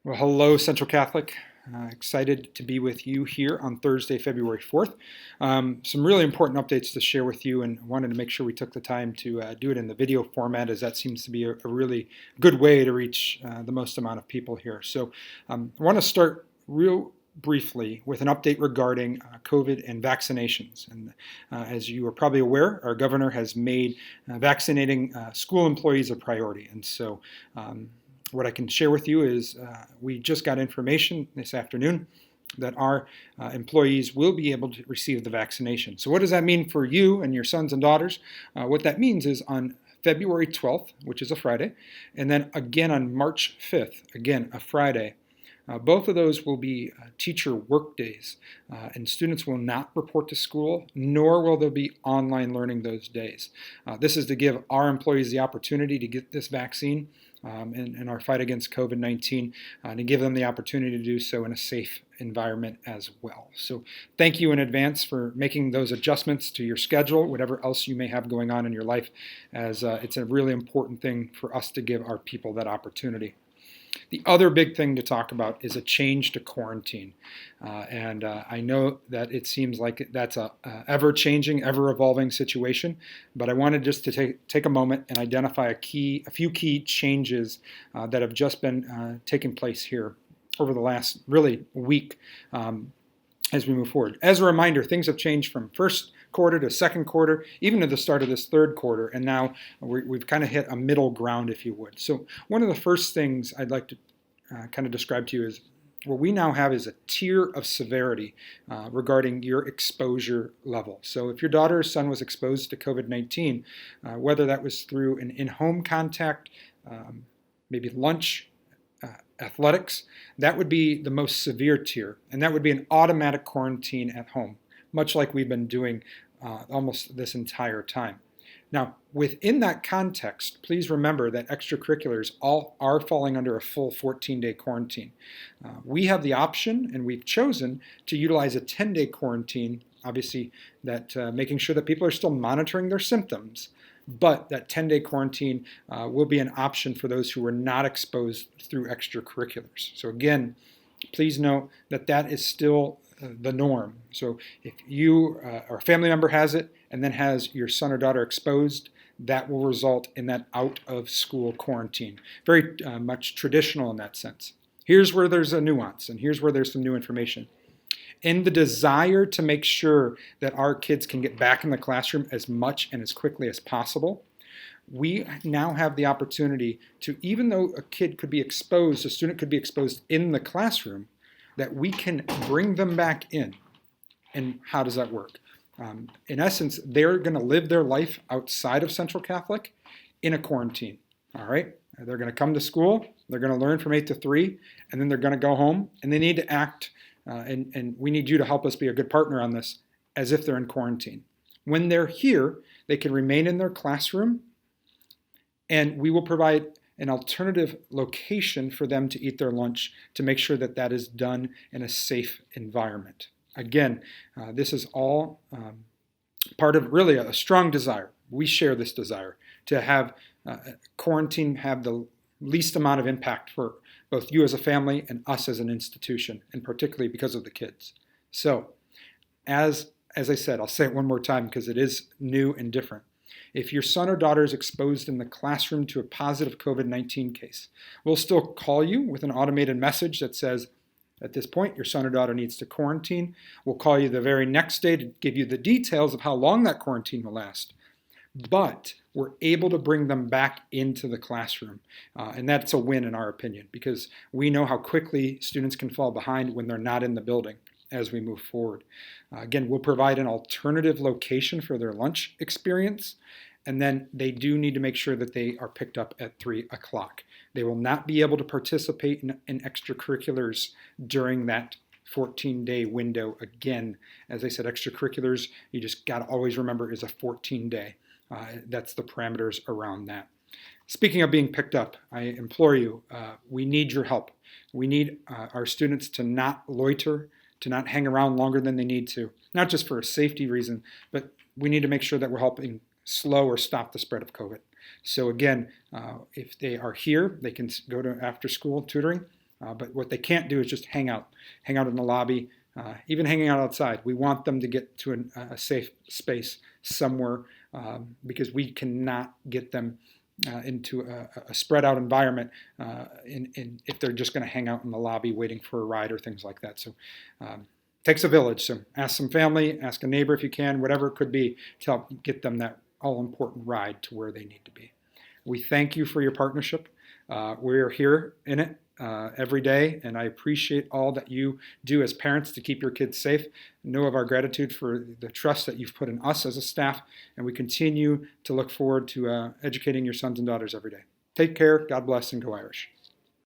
Well, hello, Central Catholic. Excited to be with you here on Thursday, February 4th. Some really important updates to share with you, and wanted to make sure we took the time to do it in the video format, as that seems to be a really good way to reach the most amount of people here. So I want to start real briefly with an update regarding COVID and vaccinations. And as you are probably aware, our governor has made vaccinating school employees a priority. And so what I can share with you is we just got information this afternoon that our employees will be able to receive the vaccination. So what does that mean for you and your sons and daughters? What that means is on February 12th, which is a Friday, and then again on March 5th, again a Friday, both of those will be teacher work days, and students will not report to school, nor will there be online learning those days. This is to give our employees the opportunity to get this vaccine in our fight against COVID-19, to give them the opportunity to do so in a safe environment as well. So thank you in advance for making those adjustments to your schedule, whatever else you may have going on in your life, as it's a really important thing for us to give our people that opportunity. The other big thing to talk about is a change to quarantine. And I know that it seems like that's a ever-changing, ever-evolving situation, but I wanted just to take a moment and identify a few key changes that have just been taking place here over the last really week as we move forward. As a reminder, things have changed from first quarter to second quarter, even to the start of this third quarter, and now we've kind of hit a middle ground, if you would. So one of the first things I'd like to kind of describe to you is what we now have is a tier of severity regarding your exposure level. So if your daughter or son was exposed to COVID-19, whether that was through an in-home contact, maybe lunch, athletics, that would be the most severe tier, and that would be an automatic quarantine at home, much like we've been doing almost this entire time. Now, within that context, please remember that extracurriculars all are falling under a full 14-day quarantine. We have the option, and we've chosen to utilize a 10-day quarantine, obviously that making sure that people are still monitoring their symptoms, but that 10-day quarantine will be an option for those who were not exposed through extracurriculars. So again, please note that that is still the norm. So if you or a family member has it and then has your son or daughter exposed, that will result in that out-of-school quarantine. Very much traditional in that sense. Here's where there's a nuance, and here's where there's some new information. In the desire to make sure that our kids can get back in the classroom as much and as quickly as possible, we now have the opportunity to, even though a kid could be exposed, a student could be exposed in the classroom, that we can bring them back in. And how does that work? In essence, they're going to live their life outside of Central Catholic in a quarantine. All right? They're going to come to school, they're going to learn from 8 to 3, and then they're going to go home, and they need to act, and we need you to help us be a good partner on this, as if they're in quarantine. When they're here, they can remain in their classroom, and we will provide an alternative location for them to eat their lunch to make sure that that is done in a safe environment. Again, this is all part of really a strong desire. We share this desire to have quarantine have the least amount of impact for both you as a family and us as an institution, and particularly because of the kids. So, as I said, I'll say it one more time because it is new and different. If your son or daughter is exposed in the classroom to a positive COVID-19 case, we'll still call you with an automated message that says, at this point, your son or daughter needs to quarantine. We'll call you the very next day to give you the details of how long that quarantine will last. But we're able to bring them back into the classroom. And that's a win in our opinion, because we know how quickly students can fall behind when they're not in the building as we move forward. Again, we'll provide an alternative location for their lunch experience, and then they do need to make sure that they are picked up at 3 o'clock. They will not be able to participate in extracurriculars during that 14-day window. Again, as I said, extracurriculars, you just got to always remember, is a 14-day. That's the parameters around that. Speaking of being picked up, I implore you, we need your help. We need our students to not loiter, to not hang around longer than they need to, not just for a safety reason, but we need to make sure that we're helping slow or stop the spread of COVID. So again, if they are here, they can go to after school tutoring. But what they can't do is just hang out in the lobby, even hanging out outside. We want them to get to a safe space somewhere, because we cannot get them into a spread out environment if they're just going to hang out in the lobby waiting for a ride or things like that. So takes a village. So ask some family, ask a neighbor if you can, whatever it could be, to help get them that all-important ride to where they need to be. We thank you for your partnership. We're here in it every day, and I appreciate all that you do as parents to keep your kids safe. Know of our gratitude for the trust that you've put in us as a staff, and we continue to look forward to educating your sons and daughters every day. Take care, God bless, and go Irish.